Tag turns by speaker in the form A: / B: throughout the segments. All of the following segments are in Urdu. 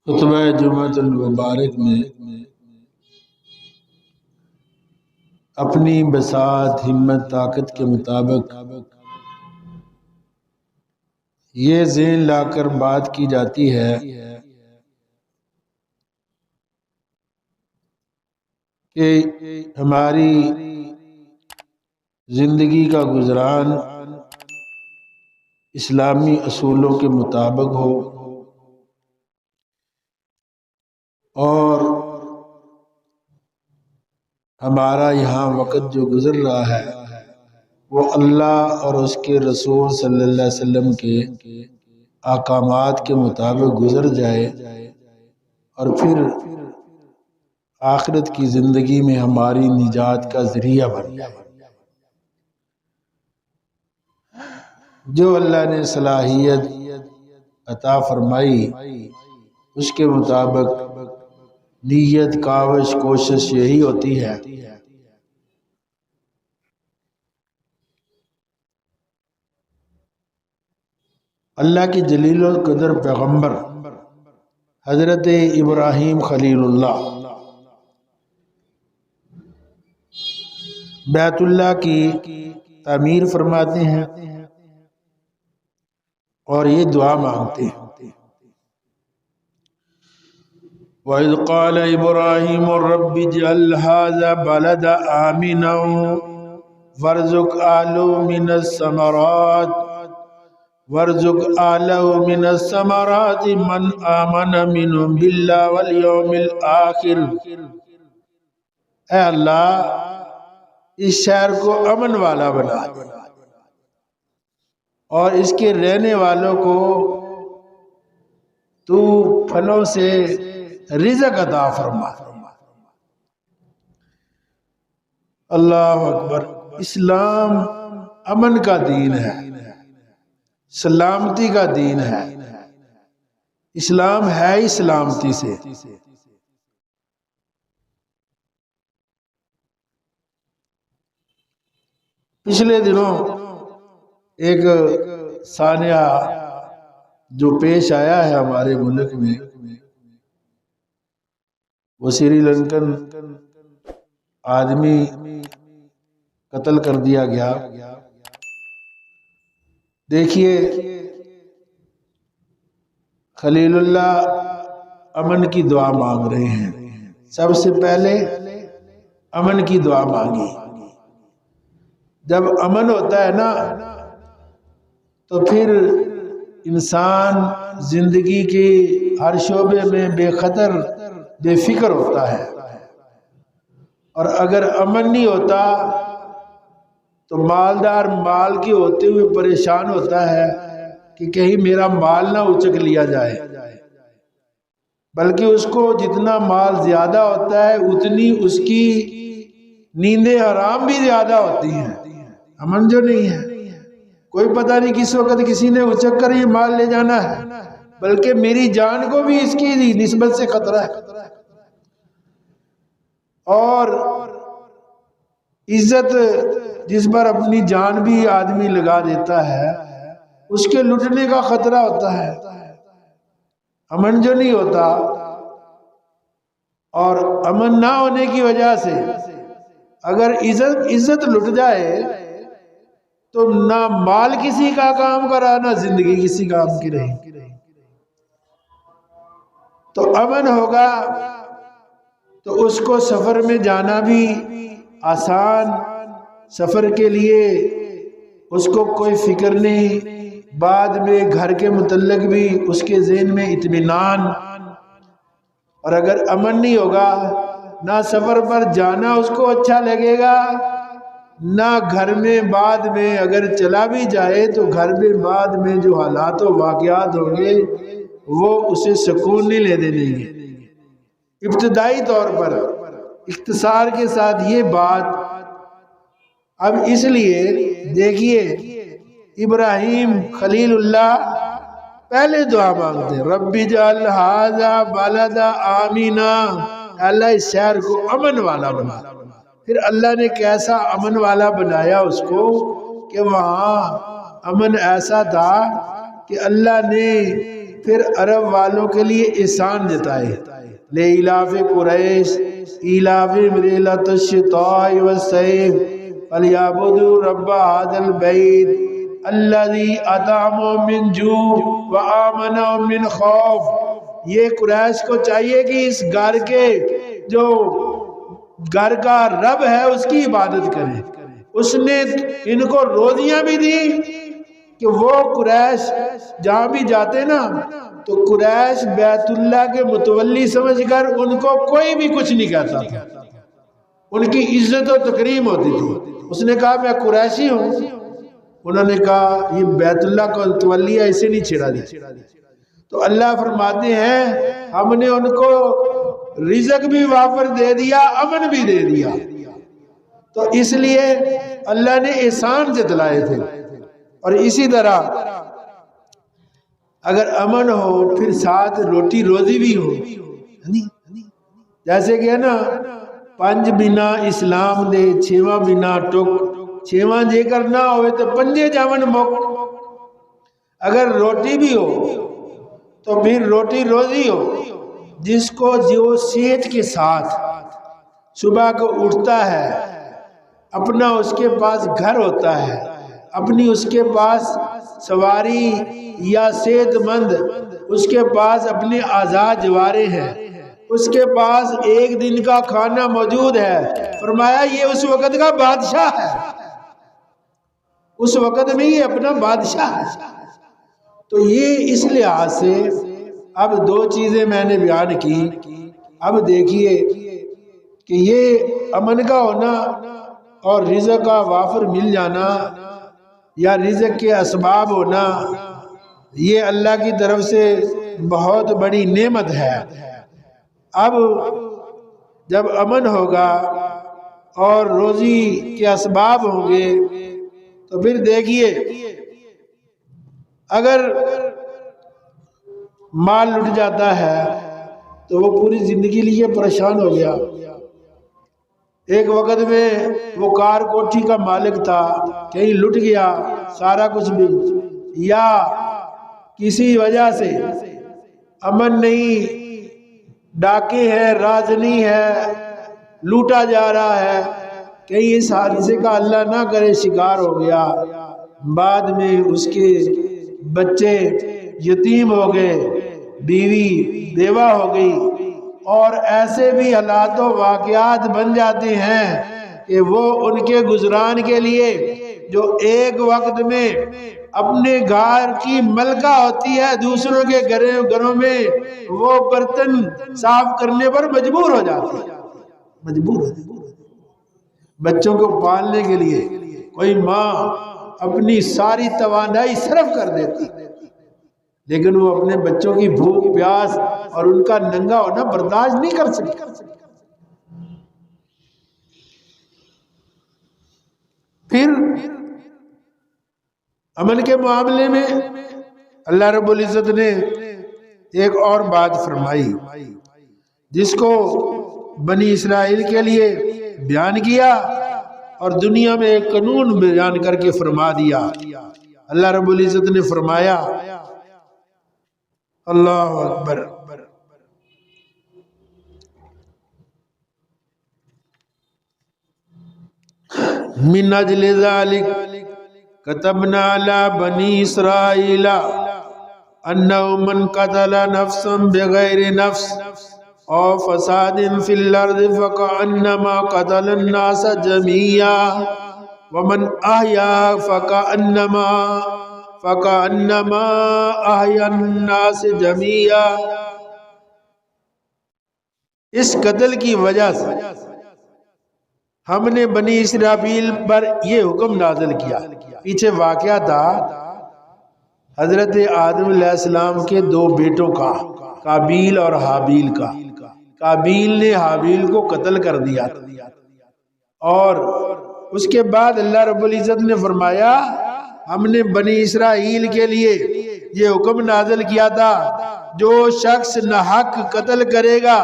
A: خطبہ جمعۃ المبارک میں اپنی بساط ہمت طاقت کے مطابق یہ ذہن لا کر بات کی جاتی ہے کہ ہماری زندگی کا گزران اسلامی اصولوں کے مطابق ہو اور ہمارا یہاں وقت جو گزر رہا ہے وہ اللہ اور اس کے رسول صلی اللہ علیہ وسلم کے احکامات کے مطابق گزر جائے اور پھر آخرت کی زندگی میں ہماری نجات کا ذریعہ بن جائے۔ جو اللہ نے صلاحیت عطا فرمائی اس کے مطابق نیت کاوش کوشش یہی ہوتی ہے اللہ کی جلیل القدر پیغمبر حضرت ابراہیم خلیل اللہ بیت اللہ کی تعمیر فرماتے ہیں اور یہ دعا مانگتے ہیں۔ وَإِذْ قَالَ إِبْرَاهِيمُ رَبِّ اجْعَلْ هَٰذَا بَلَدًا آمِنًا وَارْزُقْ أَهْلَهُ مِنَ الثَّمَرَاتِ مَنْ آمَنَ مِنْهُمْ بِاللَّهِ وَالْيَوْمِ الْآخِرِ۔ اے اللہ اس شہر کو امن والا بنا دے اور اس کے رہنے والوں کو تو پھلوں سے رزق عطا فرما۔ اللہ اکبر۔ اسلام امن کا دین ہے، سلامتی کا دین ہے، اسلام ہے ہی سلامتی سے۔ پچھلے دنوں ایک سانحہ جو پیش آیا ہے ہمارے ملک میں، وہ سری لنکن آدمی قتل کر دیا گیا۔ دیکھیے خلیل اللہ امن کی دعا مانگ رہے ہیں، سب سے پہلے امن کی دعا مانگی۔ جب امن ہوتا ہے نا تو پھر انسان زندگی کے ہر شعبے میں بے خطر بے فکر ہوتا ہے، اور اگر امن نہیں ہوتا تو مالدار مال کے ہوتے ہوئے پریشان ہوتا ہے کہ کہیں میرا مال نہ اچک لیا جائے، بلکہ اس کو جتنا مال زیادہ ہوتا ہے اتنی اس کی نیندیں حرام بھی زیادہ ہوتی ہیں۔ امن جو نہیں ہے، کوئی پتہ نہیں کس وقت کسی نے اچک کر یہ مال لے جانا ہے، بلکہ میری جان کو بھی اس کی نسبت سے خطرہ ہے۔ اور عزت جس پر اپنی جان بھی آدمی لگا دیتا ہے اس کے لٹنے کا خطرہ ہوتا ہے۔ امن جو نہیں ہوتا، اور امن نہ ہونے کی وجہ سے اگر عزت لٹ جائے تو نہ مال کسی کا کام کرا نہ زندگی کسی کام کی رہی۔ تو امن ہوگا تو اس کو سفر میں جانا بھی آسان، سفر کے لیے اس کو کوئی فکر نہیں، بعد میں گھر کے متعلق بھی اس کے ذہن میں اطمینان۔ اور اگر امن نہیں ہوگا نہ سفر پر جانا اس کو اچھا لگے گا، نہ گھر میں بعد میں اگر چلا بھی جائے تو گھر میں بعد میں جو حالات و واقعات ہوں گے وہ اسے سکون نہیں لینے دیں گے۔ ابتدائی طور پر اختصار کے ساتھ یہ بات اب اس لیے دیکھیے ابراہیم خلیل اللہ پہلے دعا مانگتے ہیں، رب اجعل ھذا بلدا آمنا، اللہ اس شہر کو امن والا بنا۔ پھر اللہ نے کیسا امن والا بنایا اس کو کہ وہاں امن ایسا تھا کہ اللہ نے پھر عرب والوں کے لیے احسان جتائے، لإلاف قریش ایلافہم رحلۃ الشتاء والصیف فلیعبدوا رب ھذا البیت الذی اطعمهم من جوع وآمنهم من خوف۔ یہ قریش کو چاہیے کہ اس گھر کے جو گھر کا رب ہے اس کی عبادت کریں۔ اس نے ان کو روزیاں بھی دی کہ وہ قریش جہاں بھی جاتے نا تو قریش بیت اللہ کے متولی سمجھ کر ان کو کوئی بھی کچھ نہیں کہتا تھا، ان کی عزت و تکریم ہوتی تھی۔ اس نے کہا میں قریشی ہوں، انہوں نے کہا یہ بیت اللہ کا متولی ہے، اسے نہیں چھیڑا جائے۔ تو اللہ فرماتے ہیں ہم نے ان کو رزق بھی وافر دے دیا، امن بھی دے دیا، تو اس لیے اللہ نے احسان جتلائے تھے۔ اور اسی طرح اگر امن ہو پھر ساتھ روٹی روزی بھی ہو، جیسے کہ ہے نا پنج بنا اسلام دے چھواں بنا ٹک، چھواں جے کر نہ ہوئے تو پنجے جاون مک۔ اگر روٹی بھی ہو تو پھر روٹی روزی ہو، جس کو جو صحت کے ساتھ صبح کو اٹھتا ہے، اپنا اس کے پاس گھر ہوتا ہے، اپنی اس کے پاس سواری یا صحت مند، اس کے پاس اپنے اعضاء جوارے ہیں، اس کے پاس ایک دن کا کھانا موجود ہے، فرمایا یہ اس وقت کا بادشاہ ہے، اس وقت میں یہ اپنا بادشاہ ہے۔ تو یہ اس لحاظ سے اب دو چیزیں میں نے بیان کی۔ اب دیکھیے کہ یہ امن کا ہونا اور رزق کا وافر مل جانا یا رزق کے اسباب ہونا، یہ اللہ کی طرف سے بہت بڑی نعمت ہے۔ اب جب امن ہوگا اور روزی کے اسباب ہوں گے تو پھر دیکھیے اگر مال لٹ جاتا ہے تو وہ پوری زندگی لیے پریشان ہو گیا۔ ایک وقت میں وہ کار کوٹھی کا مالک تھا، کہیں لٹ گیا سارا کچھ بھی، یا کسی وجہ سے امن نہیں، ڈاکے ہیں، رازنی ہے، لوٹا جا رہا ہے، کہیں اس حادثے کا اللہ نہ کرے شکار ہو گیا، بعد میں اس کے بچے یتیم ہو گئے، بیوی بیوہ ہو گئی، اور ایسے بھی حالات و واقعات بن جاتے ہیں کہ وہ ان کے گزران کے لیے جو ایک وقت میں اپنے گھر کی ملکہ ہوتی ہے دوسروں کے گھروں میں وہ برتن صاف کرنے پر مجبور ہو جاتی ہے، مجبور ہو جاتی ہے۔ بچوں کو پالنے کے لیے کوئی ماں اپنی ساری توانائی صرف کر دیتی، لیکن وہ اپنے بچوں کی بھوک پیاس اور ان کا ننگا ہونا برداشت نہیں کر سکتی۔ پھر امن کے معاملے میں اللہ رب العزت نے ایک اور بات فرمائی جس کو بنی اسرائیل کے لیے بیان کیا اور دنیا میں ایک قانون بیان کر کے فرما دیا۔ اللہ رب العزت نے فرمایا، اللہ اکبر، من اجل ذلک کتبنا علی بنی اسرائیل انہ من قتل نفسا بغیر نفس او فساد فی الارض فکأنما قتل الناس جميعا ومن احیا فکأنما احیا الناس جميعا۔ اس قتل کی وجہ سے ہم نے بنی اسرائیل پر یہ حکم نازل کیا۔ پیچھے واقعہ تھا حضرت آدم علیہ السلام کے دو بیٹوں کا، قابیل اور حابیل کا۔ قابیل نے حابیل کو قتل کر دیا اور اس کے بعد اللہ رب العزت نے فرمایا ہم نے بنی اسرائیل کے لیے یہ حکم نازل کیا تھا جو شخص ناحق قتل کرے گا،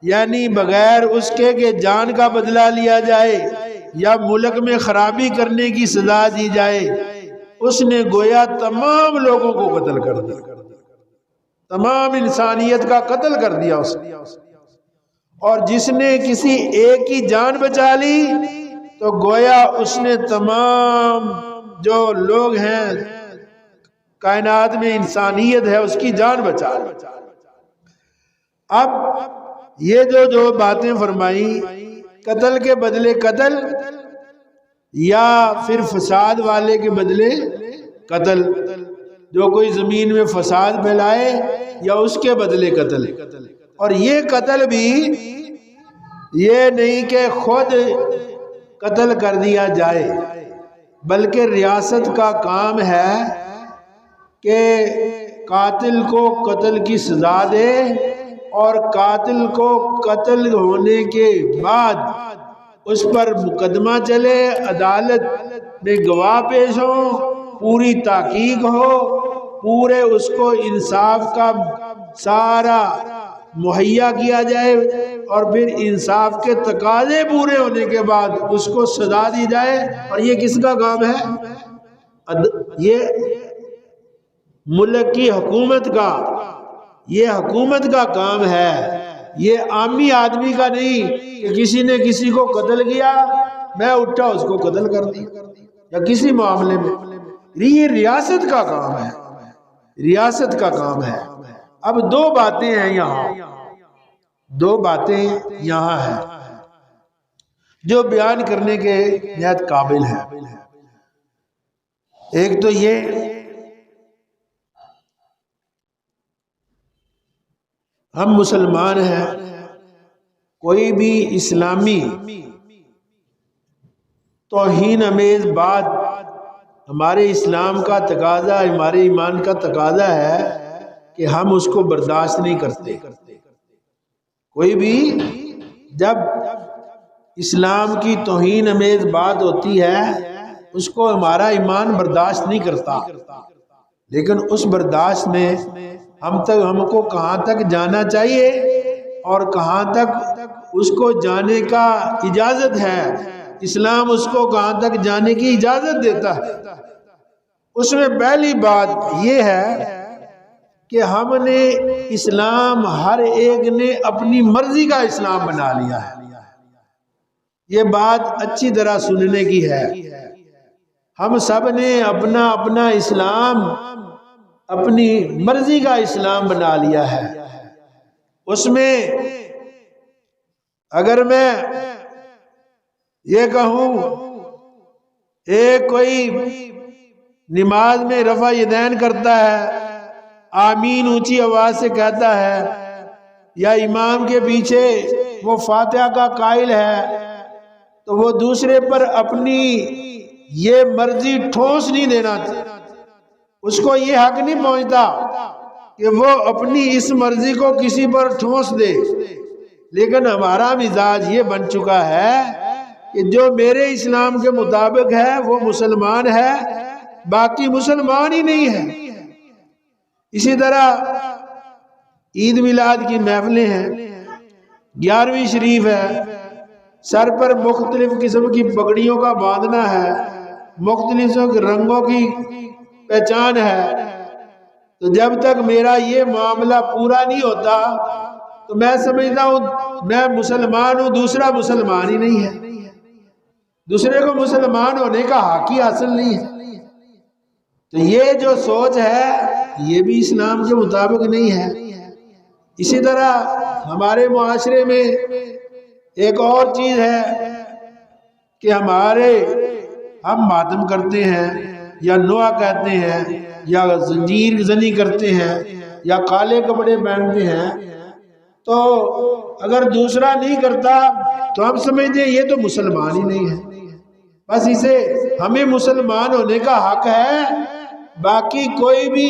A: یعنی بغیر اس کے کہ جان کا بدلہ لیا جائے یا ملک میں خرابی کرنے کی سزا دی جائے، اس نے گویا تمام لوگوں کو قتل کر دیا۔ تمام انسانیت کا قتل کر دیا اس نے، اور جس نے کسی ایک کی جان بچا لی تو گویا اس نے تمام جو لوگ ہیں کائنات میں انسانیت ہے اس کی جان بچا لی۔ اب یہ جو باتیں فرمائی، قتل کے بدلے قتل یا پھر فساد والے کے بدلے قتل، جو کوئی زمین میں فساد پھیلائے یا اس کے بدلے قتل۔ اور یہ قتل بھی یہ نہیں کہ خود قتل کر دیا جائے، بلکہ ریاست کا کام ہے کہ قاتل کو قتل کی سزا دے، اور قاتل کو قتل ہونے کے بعد اس پر مقدمہ چلے، عدالت میں گواہ پیش ہو، پوری تحقیق ہو، پورے اس کو انصاف کا سارا مہیا کیا جائے، اور پھر انصاف کے تقاضے پورے ہونے کے بعد اس کو سزا دی جائے۔ اور یہ کس کا کام ہے؟ یہ ملک کی حکومت کا، یہ حکومت کا کام ہے، یہ عامی آدمی کا نہیں کہ کسی نے کسی کو قتل کیا میں اٹھا اس کو قتل کر دیا، یا کسی معاملے میں۔ یہ ریاست کا کام ہے، ریاست کا کام ہے۔ اب دو باتیں ہیں یہاں، دو باتیں یہاں ہیں جو بیان کرنے کے نہایت قابل ہے۔ ایک تو یہ ہم مسلمان ہیں، کوئی بھی اسلامی توہین امیز بات ہمارے اسلام کا تقاضا، ہمارے ایمان کا تقاضا ہے کہ ہم اس کو برداشت نہیں کرتے۔ کوئی بھی جب اسلام کی توہین امیز بات ہوتی ہے اس کو ہمارا ایمان برداشت نہیں کرتا، لیکن اس برداشت میں ہم کو کہاں تک جانا چاہیے اور کہاں تک اس کو جانے کا اجازت ہے، اسلام اس کو کہاں تک جانے کی اجازت دیتا ہے۔ اس میں پہلی بات یہ ہے کہ ہم نے اسلام، ہر ایک نے اپنی مرضی کا اسلام بنا لیا ہے۔ یہ بات اچھی طرح سننے کی ہے، ہم سب نے اپنا اپنا اسلام، اپنی مرضی کا اسلام بنا لیا ہے۔ اس میں اگر میں یہ کہوں ایک کوئی نماز میں رفع یدین کرتا ہے، آمین اونچی آواز سے کہتا ہے، یا امام کے پیچھے وہ فاتحہ کا قائل ہے، تو وہ دوسرے پر اپنی یہ مرضی ٹھوس نہیں دینا، اس کو یہ حق نہیں پہنچتا کہ وہ اپنی اس مرضی کو کسی پر ٹھوس دے۔ لیکن ہمارا مزاج یہ بن چکا ہے کہ جو میرے اسلام کے مطابق ہے وہ مسلمان ہے، باقی مسلمان ہی نہیں ہے۔ اسی طرح عید میلاد کی محفلیں ہیں، 11ویں شریف ہے، سر پر مختلف قسم کی پگڑیوں کا باندھنا ہے، مختلف رنگوں کی پہچان ہے، تو جب تک میرا یہ معاملہ پورا نہیں ہوتا تو میں سمجھتا ہوں میں مسلمان ہوں، دوسرا مسلمان ہی نہیں ہے، دوسرے کو مسلمان ہونے کا حق ہی حاصل نہیں ہے۔ تو یہ جو سوچ ہے یہ بھی اسلام کے مطابق نہیں ہے۔ اسی طرح ہمارے معاشرے میں ایک اور چیز ہے کہ ہم ماتم کرتے ہیں، یا نوح کہتے ہیں، یا زنجیر زنی کرتے ہیں، یا کالے کپڑے پہنتے ہیں، تو اگر دوسرا نہیں کرتا تو ہم سمجھتے ہیں یہ تو مسلمان ہی نہیں ہے، بس اسے ہمیں مسلمان ہونے کا حق ہے، باقی کوئی بھی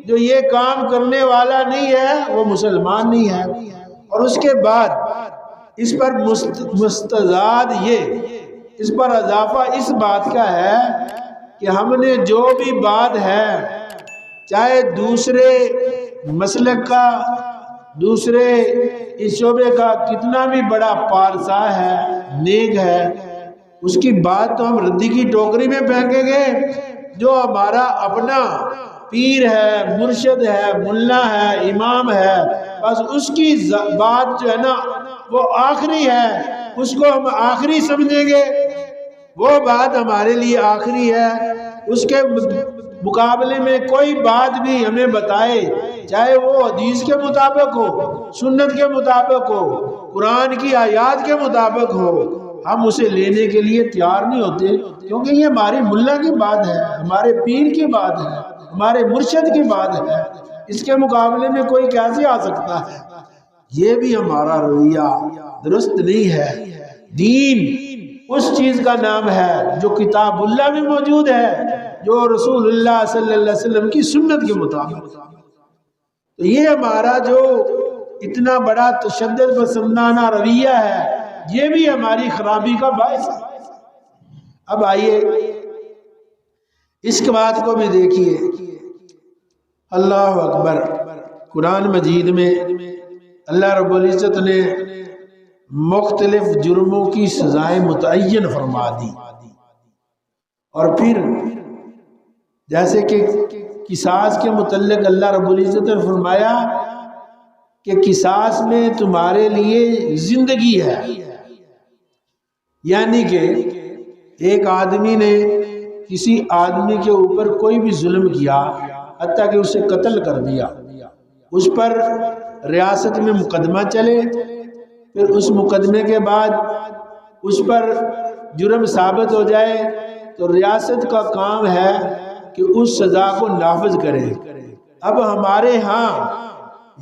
A: جو یہ کام کرنے والا نہیں ہے وہ مسلمان نہیں ہے۔ اور اس کے بعد اس پر مستزاد اس پر اضافہ اس بات کا ہے کہ ہم نے جو بھی بات ہے، چاہے دوسرے مسلک کا، دوسرے اس شعبے کا کتنا بھی بڑا پارسا ہے، نیک ہے، اس کی بات تو ہم ردی کی ٹوکری میں پھینکیں گے۔ جو ہمارا اپنا پیر ہے، مرشد ہے، ملا ہے، امام ہے، بس اس کی بات جو ہے نا وہ آخری ہے، اس کو ہم آخری سمجھیں گے، وہ بات ہمارے لیے آخری ہے۔ اس کے مقابلے میں کوئی بات بھی ہمیں بتائے، چاہے وہ حدیث کے مطابق ہو، سنت کے مطابق ہو، قرآن کی آیات کے مطابق ہو، ہم اسے لینے کے لیے تیار نہیں ہوتے، کیونکہ یہ ہماری ملا کی بات ہے، ہمارے پیر کی بات ہے، ہمارے مرشد کی بات ہے، اس کے مقابلے میں کوئی کیسے آ سکتا ہے؟ یہ بھی ہمارا رویہ درست نہیں ہے۔ دین اس چیز کا نام ہے جو کتاب اللہ میں موجود ہے، جو رسول اللہ صلی اللہ علیہ وسلم کی سنت کے مطابق۔ تو یہ ہمارا جو اتنا بڑا تشدد پسندانہ رویہ ہے، یہ بھی ہماری خرابی کا باعث ہے۔ اب آئیے اس کے بات کو بھی دیکھیے، اللہ اکبر، قرآن مجید میں اللہ رب العزت نے مختلف جرموں کی سزائیں متعین فرما دی، اور پھر جیسے کہ قصاص کے متعلق اللہ رب العزت نے فرمایا کہ قصاص میں تمہارے لیے زندگی ہے، یعنی کہ ایک آدمی نے کسی آدمی کے اوپر کوئی بھی ظلم کیا، حتیٰ کہ اسے قتل کر دیا، اس پر ریاست میں مقدمہ چلے، پھر اس مقدمے کے بعد اس پر جرم ثابت ہو جائے تو ریاست کا کام ہے کہ اس سزا کو نافذ کرے۔ اب ہمارے ہاں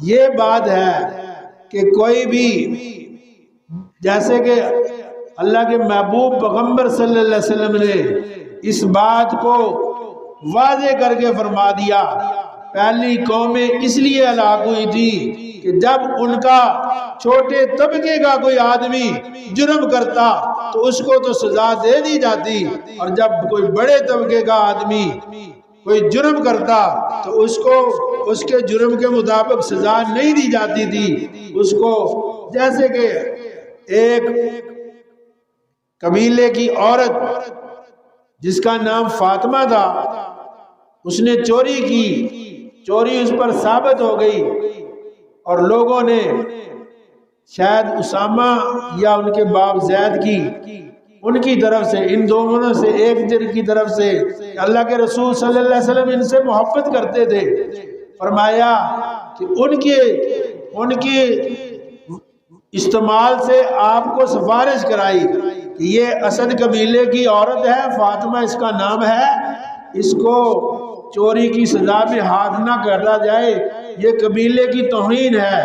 A: یہ بات ہے کہ کوئی بھی، جیسے کہ اللہ کے محبوب پیغمبر صلی اللہ علیہ وسلم نے اس بات کو واضح کر کے فرما دیا، پہلی قومیں اس لیے ہلاک ہوئی تھی کہ جب ان کا چھوٹے طبقے کا کوئی آدمی جرم کرتا تو اس کو تو سزا دے دی جاتی، اور جب کوئی بڑے طبقے کا آدمی کوئی جرم کرتا تو اس کو اس کے جرم کے مطابق سزا نہیں دی جاتی تھی اس کو۔ جیسے کہ ایک قبیلے کی عورت جس کا نام فاطمہ تھا، اس نے چوری کی، چوری اس پر ثابت ہو گئی، اور لوگوں نے شاید اسامہ یا ان کے باپ زید کی، ان کی طرف سے، ان دونوں سے ایک جن کی طرف سے، اللہ کے رسول صلی اللہ علیہ وسلم ان سے محبت کرتے تھے، فرمایا کہ ان کے استعمال سے آپ کو سفارش کرائی کہ یہ اسد قبیلے کی عورت ہے، فاطمہ اس کا نام ہے، اس کو چوری کی سزا میں ہاتھ نہ کاٹا جائے، یہ قبیلے کی توہین ہے۔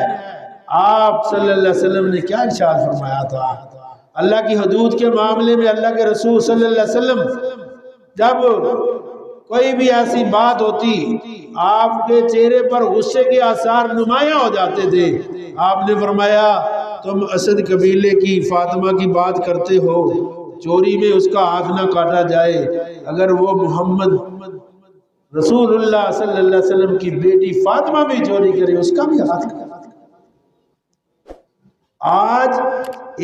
A: آپ صلی اللہ علیہ وسلم نے کیا ارشاد فرمایا تھا؟ اللہ کی حدود کے معاملے میں اللہ کے رسول صلی اللہ علیہ وسلم جب کوئی بھی ایسی بات ہوتی، آپ کے چہرے پر غصے کے آثار نمایاں ہو جاتے تھے۔ آپ نے فرمایا تم اسد قبیلے کی فاطمہ کی بات کرتے ہو، چوری میں اس کا ہاتھ نہ کاٹا جائے، اگر وہ محمد رسول اللہ صلی اللہ علیہ وسلم کی بیٹی فاطمہ بھی چوری کرے اس کا بھی ہاتھ کاٹا۔ آج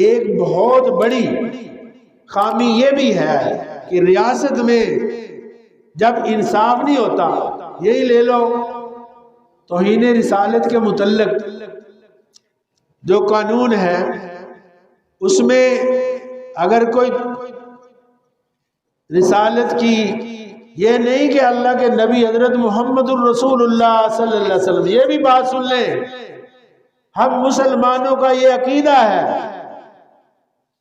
A: ایک بہت بڑی خامی یہ بھی ہے کہ ریاست میں جب انصاف نہیں ہوتا، یہی لے لو توہین رسالت کے متعلق جو قانون ہے، اس میں اگر کوئی رسالت کی، یہ نہیں کہ اللہ کے نبی حضرت محمد الرسول اللہ صلی اللہ علیہ وسلم، یہ بھی بات سن لیں، ہم مسلمانوں کا یہ عقیدہ ہے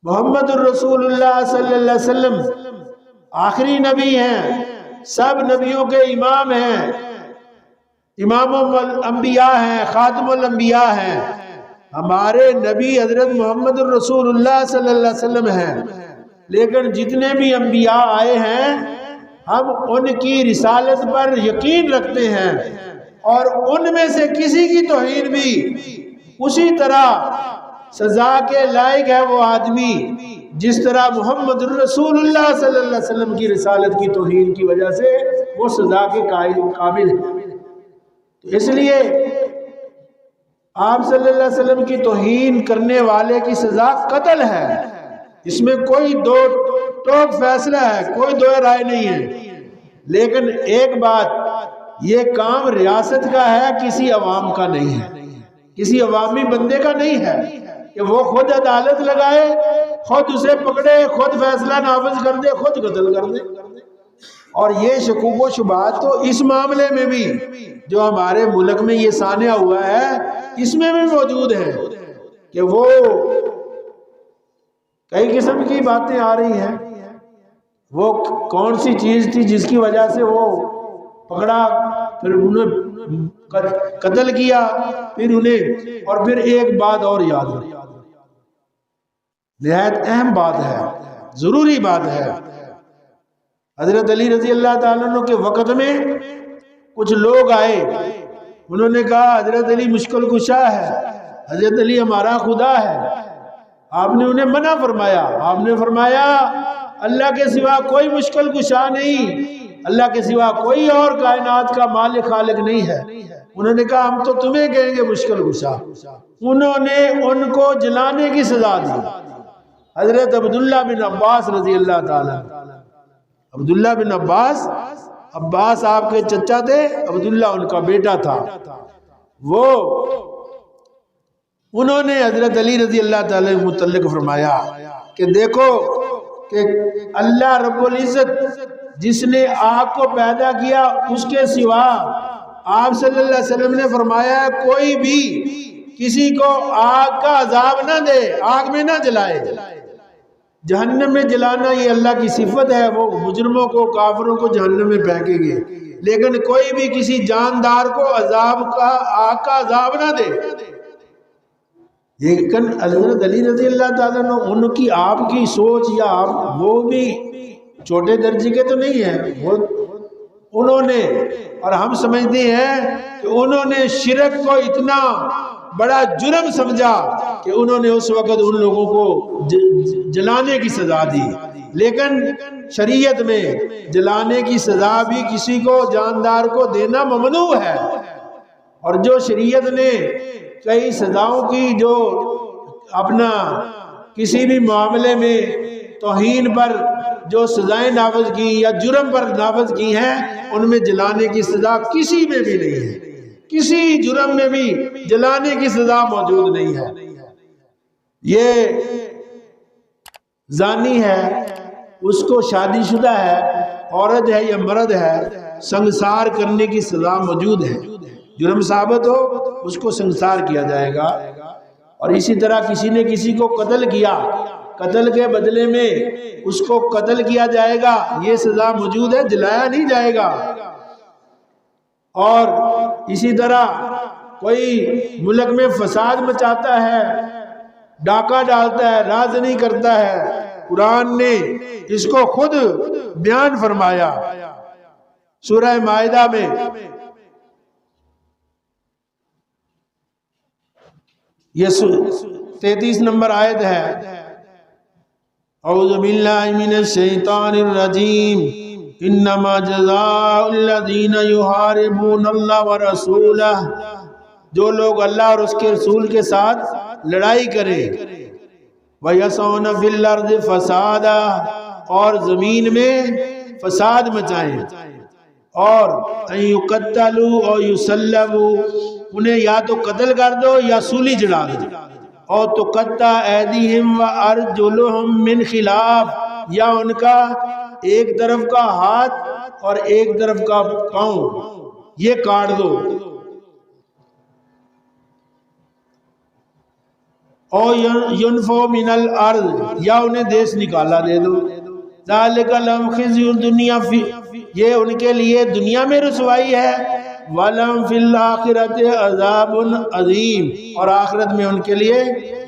A: محمد الرسول اللہ صلی اللہ علیہ وسلم آخری نبی ہیں، سب نبیوں کے امام ہیں، امام الانبیاء ہیں، خاتم الانبیاء ہیں، ہمارے نبی حضرت محمد الرسول اللہ صلی اللہ علیہ وسلم ہیں، لیکن جتنے بھی انبیاء آئے ہیں ہم ان کی رسالت پر یقین رکھتے ہیں، اور ان میں سے کسی کی توہین بھی اسی طرح سزا کے لائق ہے وہ آدمی جس طرح محمد الرسول اللہ صلی اللہ علیہ وسلم کی رسالت کی توہین کی وجہ سے وہ سزا کے قابل ہے۔ تو اس لیے آپ صلی اللہ علیہ وسلم کی توہین کرنے والے کی سزا قتل ہے، اس میں کوئی دو ٹوک فیصلہ ہے، کوئی دو رائے نہیں ہے۔ لیکن ایک بات یہ کام ریاست کا ہے، کسی عوام کا نہیں ہے، کسی عوامی بندے کا نہیں ہے کہ وہ خود عدالت لگائے، خود اسے پکڑے، خود فیصلہ نافذ کر دے، خود قتل کر دے۔ اور یہ شکوک و شبہات تو اس معاملے میں بھی جو ہمارے ملک میں یہ سانحہ ہوا ہے اس میں بھی موجود ہے کہ وہ کئی قسم کی باتیں آ رہی ہیں۔ وہ کون سی چیز تھی جس کی وجہ سے وہ پکڑا، پھر انہیں قتل کیا، پھر انہیں، اور پھر ایک بات اور یاد رکھ، نہایت اہم بات ہے، ضروری بات ہے۔ حضرت علی رضی اللہ تعالیٰ عنہ کے وقت میں کچھ لوگ آئے، انہوں نے کہا حضرت علی مشکل کشا ہے، حضرت علی ہمارا خدا ہے۔ آپ نے انہیں منع فرمایا، آپ نے فرمایا اللہ کے سوا کوئی مشکل کشا نہیں، اللہ کے سوا کوئی اور کائنات کا مالک خالق نہیں ہے۔ انہوں نے کہا ہم تو تمہیں کہیں گے مشکل کشا۔ انہوں نے ان کو جلانے کی سزا دی۔ حضرت عبداللہ بن عباس رضی اللہ تعالیٰ، عبداللہ بن عباس، عباس آپ کے چچا تھے، عبداللہ ان کا بیٹا تھا، وہ انہوں نے حضرت علی رضی اللہ تعالیٰ متعلق فرمایا کہ دیکھو کہ اللہ رب العزت جس نے آگ کو پیدا کیا اس کے سوا آپ صلی اللہ علیہ وسلم نے فرمایا ہے کوئی بھی کسی کو آگ کا عذاب نہ دے، آگ میں نہ جلائے۔ جہنم میں جلانا یہ اللہ کی صفت ہے، وہ مجرموں کو، کافروں کو جہنم میں پھینکیں گے، لیکن کوئی بھی کسی جاندار کو عذاب کا، آگ کا عذاب نہ دے۔ لیکن حضرت علی رضی اللہ تعالیٰ عنہ ان کی آپ کی سوچ یا آپ وہ بھی چھوٹے درجے کے تو نہیں ہیں، وہ انہوں نے، اور ہم سمجھتے ہیں کہ انہوں نے شرک کو اتنا بڑا جرم سمجھا کہ انہوں نے اس وقت ان لوگوں کو جلانے کی سزا دی۔ لیکن شریعت میں جلانے کی سزا بھی کسی کو، جاندار کو دینا ممنوع ہے، اور جو شریعت نے کئی سزاؤں کی جو اپنا کسی بھی معاملے میں توہین پر جو سزائیں نافذ کی یا جرم پر نافذ کی ہیں، ان میں جلانے کی سزا کسی میں بھی نہیں ہے، کسی جرم میں بھی جلانے کی سزا موجود نہیں ہے۔ یہ زانی ہے، اس کو شادی شدہ ہے، عورت ہے یا مرد ہے، سنگسار کرنے کی سزا موجود ہے۔ جرم ثابت ہو اس کو سنگسار کیا جائے گا۔ اور اسی طرح کسی نے کسی کو قتل کیا، قتل کے بدلے میں اس کو قتل کیا جائے گا، یہ سزا موجود ہے، جلایا نہیں جائے گا۔ اور اسی طرح کوئی ملک میں فساد مچاتا ہے، ڈاکہ ڈالتا ہے، رازنی کرتا ہے، قرآن نے اس کو خود بیان فرمایا سورہ مائدہ میں۔ یہ 33 نمبر آیت ہے، اعوذ باللہ من الشیطان الرجیم، انما جزاء الذین یحاربون اللہ ورسولہ، جو لوگ اللہ اور اس کے رسول کے ساتھ لڑائی کریں، وَيَسْعُونَ فِي الْأَرْضِ فَسَادًا، اور زمین میں فساد مچائیں، اور اَن يُقَتَّلُوا أَوْ يُسَلَّبُوا، انہیں یا تو قتل کر دو یا سولی چڑھا دو، اور تُقَطَّعَ أَيْدِيهِمْ وَأَرْجُلُهُمْ مِنْ خِلَافٍ، یا ان کا ایک طرف کا ہاتھ اور ایک طرف کا پاؤں یہ کاٹ دو، اور يُنْفَوْا مِنَ الْأَرْضِ، یا انہیں دیس نکالا دے دو۔ ذَلِكَ لَهُمْ خِزْيٌ الدُّنْيَا، یہ ان کے لیے دنیا میں رسوائی ہے، وَلَهُمْ فِي الْآخِرَةِ عَذَابٌ عَظِيمٌ، اور آخرت میں ان کے لیے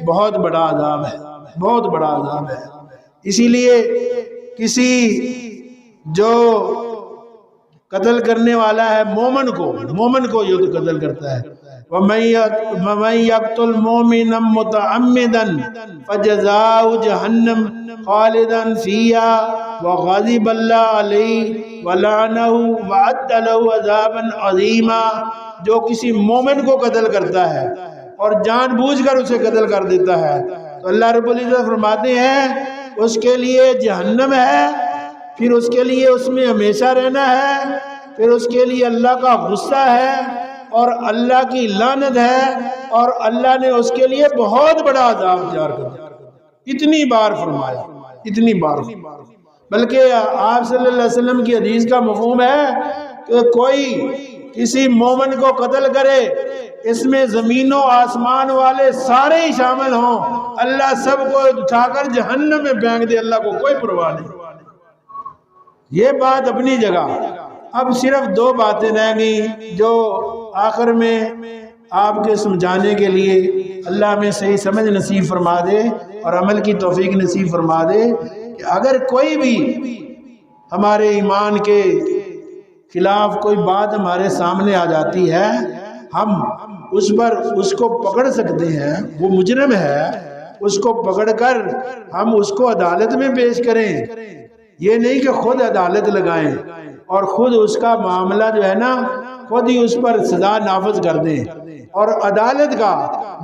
A: بہت بڑا عذاب ہے، بہت بڑا عذاب ہے۔ اسی لیے کسی جو قتل کرنے والا ہے مومن کو یہ تو قتل کرتا ہے، وَمَن يَقْتُلْ مُؤْمِنًا مُتَعَمِّدًا فَجَزَاؤُهُ جَهَنَّمُ خَالِدًا فِيهَا وَغَضِبَ اللَّهُ عَلَيْهِ وَلَعَنَهُ وَأَعَدَّ لَهُ عَذَابًا عَظِيمًا، جو کسی مومن کو قتل کرتا ہے اور جان بوجھ کر اسے قتل کر دیتا ہے تو اللہ رب العزت فرماتے ہیں اس کے لیے جہنم ہے، پھر اس کے لیے اس میں ہمیشہ رہنا ہے، پھر اس کے لیے اللہ کا غصہ ہے اور اللہ کی لعنت ہے، اور اللہ نے اس کے لیے بہت بڑا عذاب تیار کر دیا۔ اتنی بار فرمایا، اتنی بار، بلکہ آپ صلی اللہ علیہ وسلم کی حدیث کا مفہوم ہے کہ کوئی کسی مومن کو قتل کرے، اس میں زمین و آسمان والے سارے ہی شامل ہوں، اللہ سب کو اٹھا کر جہنم میں پھینک دے، اللہ کو کوئی پرواہ نہیں۔ یہ بات اپنی جگہ۔ اب صرف دو باتیں رہ گئی جو آخر میں آپ کے سمجھانے کے لیے، اللہ میں صحیح سمجھ نصیب فرما دے اور عمل کی توفیق نصیب فرما دے، کہ اگر کوئی بھی ہمارے ایمان کے خلاف کوئی بات ہمارے سامنے آ جاتی ہے، ہم اس پر اس کو پکڑ سکتے ہیں، وہ مجرم ہے، اس کو پکڑ کر ہم اس کو عدالت میں پیش کریں، یہ نہیں کہ خود عدالت لگائیں اور خود اس کا معاملہ جو ہے نا خود ہی اس پر سزا نافذ کر دیں۔ اور عدالت کا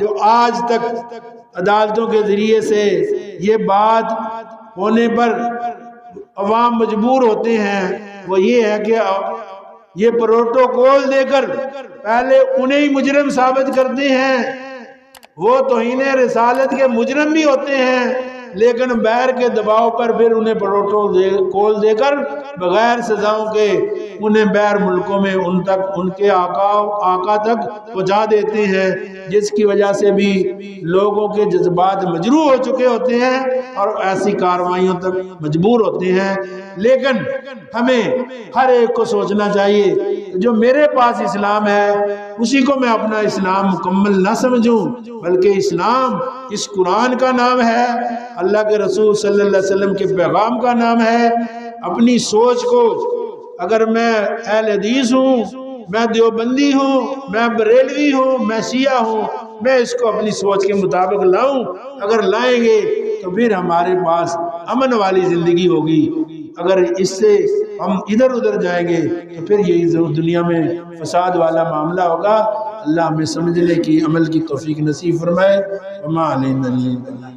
A: جو آج تک عدالتوں کے ذریعے سے یہ بات ہونے پر عوام مجبور ہوتے ہیں، وہ یہ ہے کہ یہ پروٹوکول دے کر پہلے انہیں ہی مجرم ثابت کرتے ہیں، وہ توہین رسالت کے مجرم بھی ہوتے ہیں، لیکن بغیر کے دباؤ پر پھر انہیں پروٹوکول دے کر بغیر سزاؤں کے انہیں بغیر ملکوں میں ان کے آقا تک پہنچا دیتے ہیں، جس کی وجہ سے بھی لوگوں کے جذبات مجروح ہو چکے ہوتے ہیں اور ایسی کارروائیوں تک مجبور ہوتے ہیں۔ لیکن ہمیں ہر ایک کو سوچنا چاہیے جو میرے پاس اسلام ہے اسی کو میں اپنا اسلام مکمل نہ سمجھوں، بلکہ اسلام اس قرآن کا نام ہے، اللہ کے رسول صلی اللہ علیہ وسلم کے پیغام کا نام ہے۔ اپنی سوچ کو، اگر میں اہل حدیث ہوں، میں دیوبندی ہوں، میں بریلوی ہوں، میں شیعہ ہوں، میں اس کو اپنی سوچ کے مطابق لاؤں، اگر لائیں گے تو پھر ہمارے پاس امن والی زندگی ہوگی۔ اگر اس سے ہم ادھر ادھر جائیں گے تو پھر یہی دنیا میں فساد والا معاملہ ہوگا۔ اللہ ہمیں سمجھنے کی، عمل کی توفیق نصیب فرمائے۔ وما علینا الا البلاغ۔